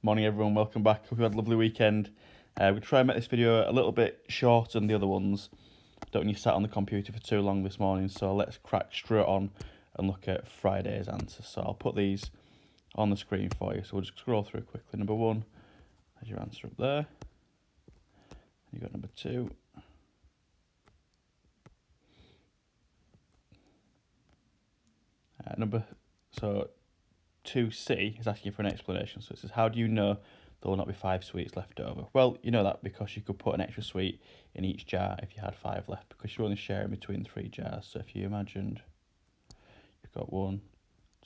Morning everyone, welcome back. Hope you had a lovely weekend. We'll try and make this video a little bit shorter than the other ones. Don't want you sat on the computer for too long this morning, so let's crack straight on and look at Friday's answers. So I'll put these on the screen for you, so we'll just scroll through quickly. Number 1, there's your answer up there. You got number 2. So 2C is asking for an explanation. So it says, how do you know there will not be 5 sweets left over? Well, you know that because you could put an extra sweet in each jar if you had 5 left, because you're only sharing between 3 jars. So if you imagined you've got 1,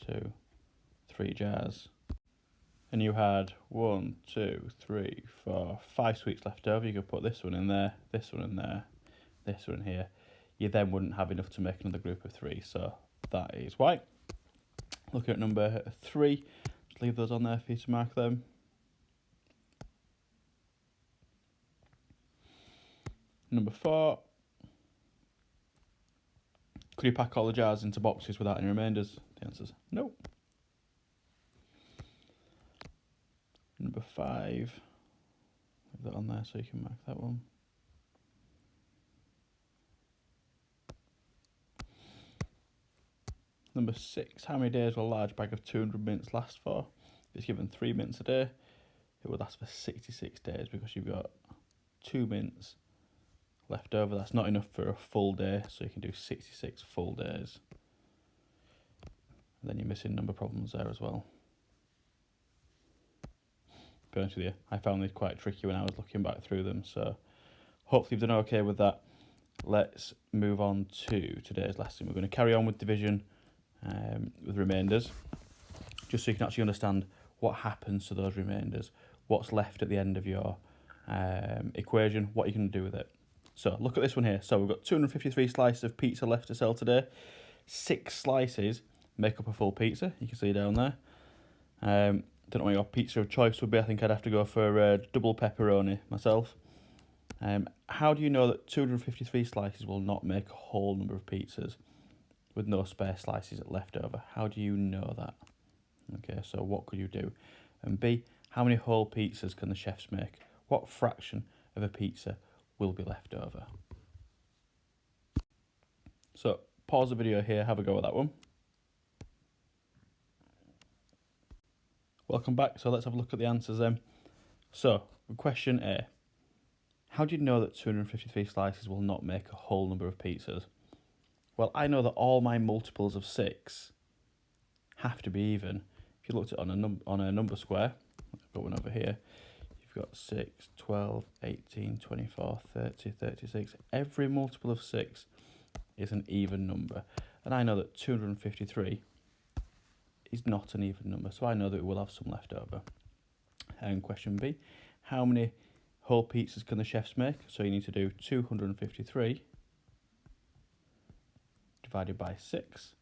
2, 3 jars, and you had 1, 2, 3, 4, 5 sweets left over, you could put this one in there, this one in there, this one here. You then wouldn't have enough to make another group of 3. So that is why. Looking at number 3, just leave those on there for you to mark them. Number 4, could you pack all the jars into boxes without any remainders? The answer is no. Number 5, leave that on there so you can mark that one. Number 6, how many days will a large bag of 200 mints last for? If it's given 3 mints a day, it would last for 66 days because you've got 2 mints left over. That's not enough for a full day, so you can do 66 full days. And then you're missing number problems there as well. To be honest with you, I found these quite tricky when I was looking back through them, so hopefully you've done okay with that. Let's move on to today's lesson. We're going to carry on with division with remainders, just so you can actually understand what happens to those remainders, what's left at the end of your equation, what you can do with it. So look at this one here. So we've got 253 slices of pizza left to sell today. 6 slices make up a full pizza. You can see down there. Don't know what your pizza of choice would be. I think I'd have to go for double pepperoni myself. How do you know that 253 slices will not make a whole number of pizzas with no spare slices left over? How do you know that? Okay, so what could you do? And B, how many whole pizzas can the chefs make? What fraction of a pizza will be left over? So pause the video here, have a go at that one. Welcome back, so let's have a look at the answers then. So, question A. How do you know that 253 slices will not make a whole number of pizzas? Well, I know that all my multiples of 6 have to be even. If you looked at it on a number square, I've got one over here, you've got 6, 12, 18, 24, 30, 36. Every multiple of 6 is an even number. And I know that 253 is not an even number, so I know that it will have some left over. And question B, how many whole pizzas can the chefs make? So you need to do 253 divided by 6.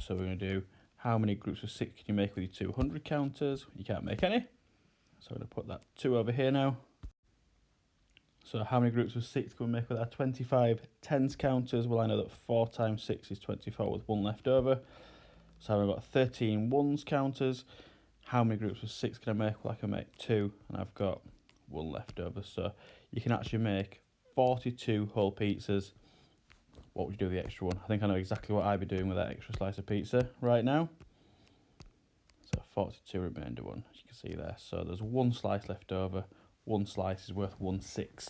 So we're going to do how many groups of 6 can you make with your 200 counters? You can't make any. So I'm going to put that 2 over here now. So how many groups of 6 can we make with our 25 tens counters? Well, I know that 4 times 6 is 24 with 1 left over. So I've got 13 ones counters. How many groups of 6 can I make? Well, I can make 2, and I've got 1 left over. So you can actually make 42 whole pizzas. What would you do with the extra one? I think I know exactly what I'd be doing with that extra slice of pizza right now. So 42 remainder one, as you can see there. So there's 1 slice left over. 1 slice is worth 1/6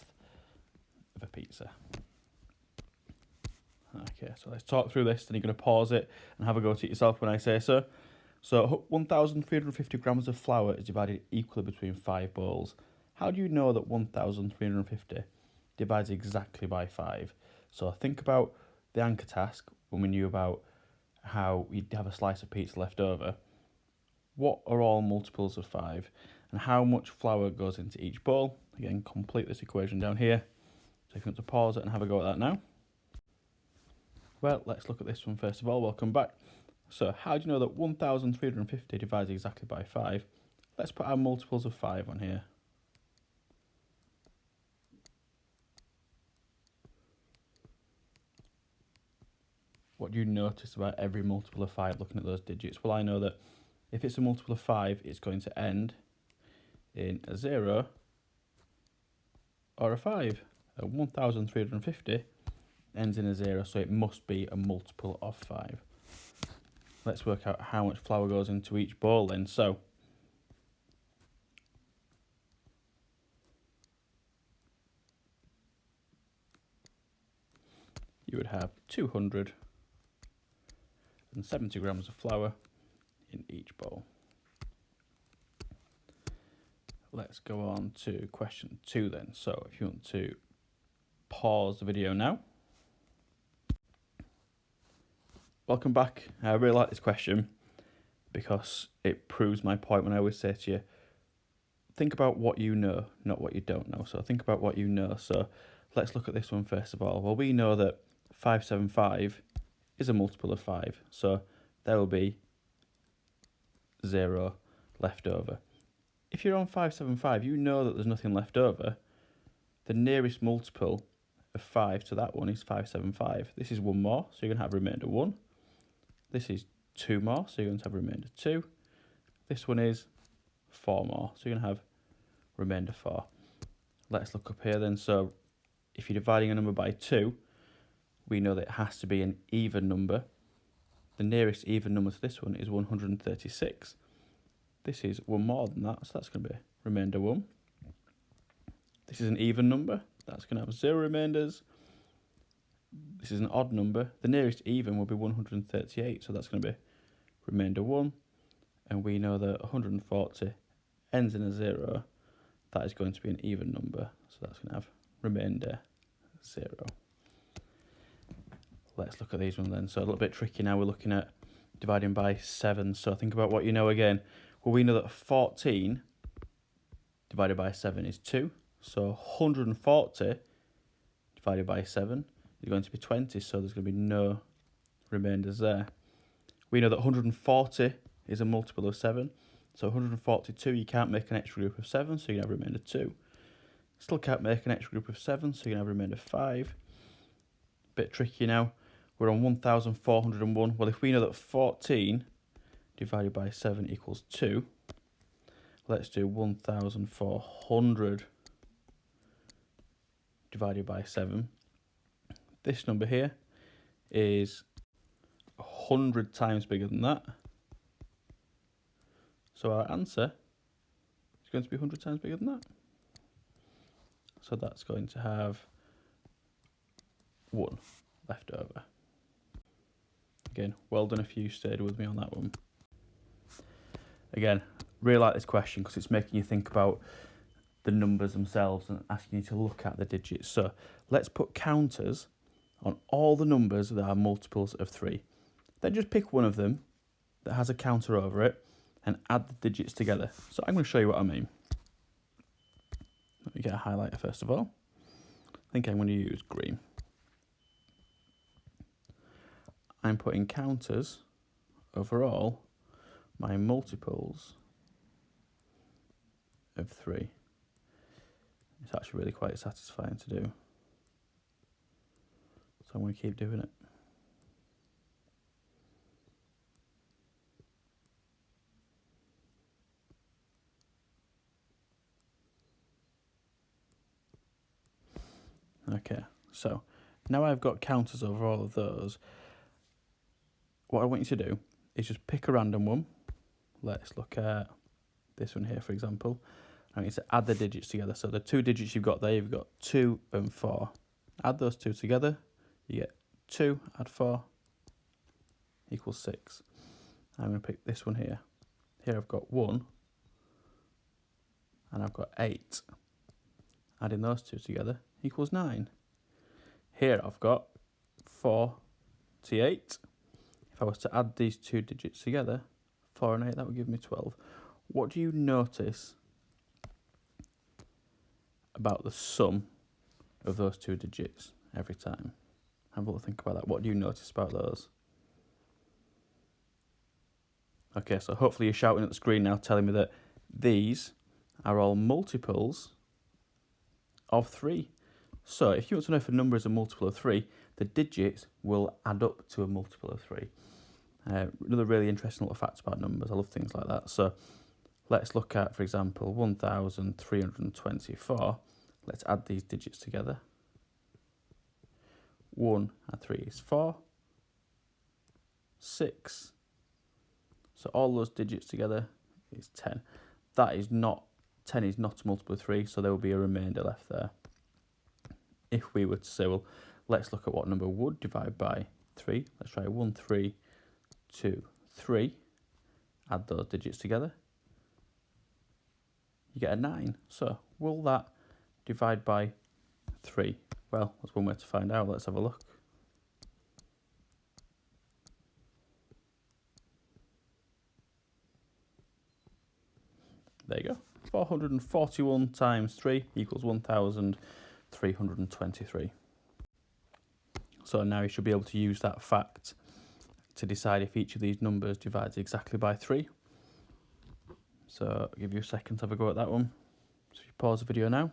of a pizza. Okay, so let's talk through this, then you're going to pause it and have a go at it yourself when I say so. So 1,350 grams of flour is divided equally between 5 bowls. How do you know that 1,350 divides exactly by 5? So think about the anchor task when we knew about how you'd have a slice of pizza left over. What are all multiples of 5? And how much flour goes into each bowl? Again, complete this equation down here. So if you want to pause it and have a go at that now. Well, let's look at this one first of all. Welcome back. So how do you know that 1,350 divides exactly by 5? Let's put our multiples of 5 on here. What do you notice about every multiple of 5 looking at those digits? Well, I know that if it's a multiple of 5, it's going to end in a 0 or a 5. 1350 ends in a 0, so it must be a multiple of 5. Let's work out how much flour goes into each bowl then. So you would have 270 grams of flour in each bowl. Let's go on to question 2 then. So if you want to pause the video now. Welcome back. I really like this question because it proves my point when I always say to you, think about what you know, not what you don't know. So think about what you know. So let's look at this one first of all. Well, we know that 575 is a multiple of 5. So there will be 0 left over. If you're on 575, you know that there's nothing left over. The nearest multiple of 5 to that one is 575. This is 1 more, so you're going to have remainder 1. This is 2 more, so you're going to have remainder 2. This one is 4 more, so you're going to have remainder 4. Let's look up here then. So if you're dividing a number by 2, we know that it has to be an even number. The nearest even number to this one is 136. This is 1 more than that, so that's going to be remainder 1. This is an even number, that's going to have 0 remainders. This is an odd number. The nearest even will be 138, so that's going to be remainder 1. And we know that 140 ends in a 0. That is going to be an even number, so that's going to have remainder 0. Let's look at these ones then. So a little bit tricky now. We're looking at dividing by 7. So think about what you know again. Well, we know that 14 divided by 7 is 2. So 140 divided by 7 is going to be 20. So there's going to be no remainders there. We know that 140 is a multiple of 7. So 142, you can't make an extra group of 7, so you can have remainder 2. Still can't make an extra group of 7, so you can have remainder 5. Bit tricky now. We're on 1401. Well, if we know that 14 divided by 7 equals 2, let's do 1400 divided by 7. This number here is 100 times bigger than that. So our answer is going to be 100 times bigger than that. So that's going to have 1 left over. Again, well done if you stayed with me on that one. Again, really like this question because it's making you think about the numbers themselves and asking you to look at the digits. So let's put counters on all the numbers that are multiples of 3. Then just pick one of them that has a counter over it and add the digits together. So I'm going to show you what I mean. Let me get a highlighter first of all. I think I'm going to use green. I'm putting counters over all my multiples of 3. It's actually really quite satisfying to do. So I'm going to keep doing it. Okay, so now I've got counters over all of those. What I want you to do is just pick a random one. Let's look at this one here, for example. I want you to add the digits together. So the 2 digits you've got there, you've got 2 and 4. Add those 2 together, you get 2, add 4, equals 6. I'm going to pick this one here. Here I've got 1, and I've got 8. Adding those 2 together equals 9. Here I've got 48. If I was to add these 2 digits together, 4 and 8, that would give me 12. What do you notice about the sum of those 2 digits every time? Have a little think about that. What do you notice about those? Okay, so hopefully you're shouting at the screen now telling me that these are all multiples of 3. So if you want to know if a number is a multiple of 3, the digits will add up to a multiple of 3. Another really interesting little fact about numbers. I love things like that. So Let's look at, for example, 1,324. Let's add these digits together. 1 and 3 is 4. 6. So all those digits together is 10. 10 is not a multiple of 3, so there will be a remainder left there. If we were to say, well, let's look at what number would divide by 3. Let's try 1, 3, 2, 3. Add those digits together. You get a 9. So will that divide by 3? Well, that's one way to find out. Let's have a look. There you go. 441 times 3 equals 1,323. So now you should be able to use that fact to decide if each of these numbers divides exactly by 3. So I'll give you a second to have a go at that one. So if you pause the video now.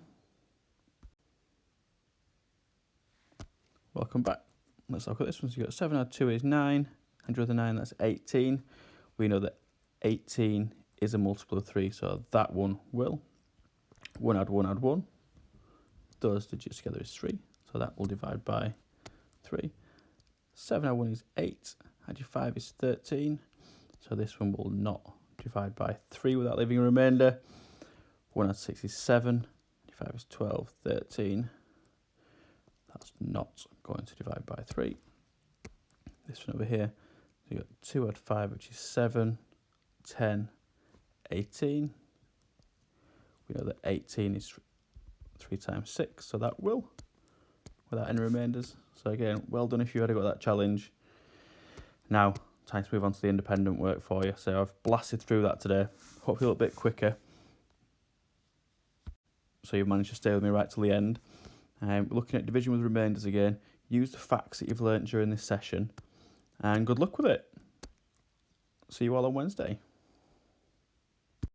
Welcome back. Let's look at this one. So you've got 7 add 2 is 9, and your other 9, that's 18. We know that 18 is a multiple of 3, so that one will. 1 add 1 add 1. Those digits together is 3, so that will divide by 3. 7 add 1 is 8, add your 5 is 13, so this one will not divide by 3 without leaving a remainder. 1 add 6 is 7, add your 5 is 12, 13. That's not going to divide by 3. This one over here, so you got 2 add 5, which is 7, 10, 18. We know that 18 is 3 times 6, so that will, without any remainders. So again, well done if you already got that challenge. Now, time to move on to the independent work for you. So I've blasted through that today, hopefully a little bit quicker. So you've managed to stay with me right till the end. We're looking at division with remainders again. Use the facts that you've learnt during this session, and good luck with it. See you all on Wednesday.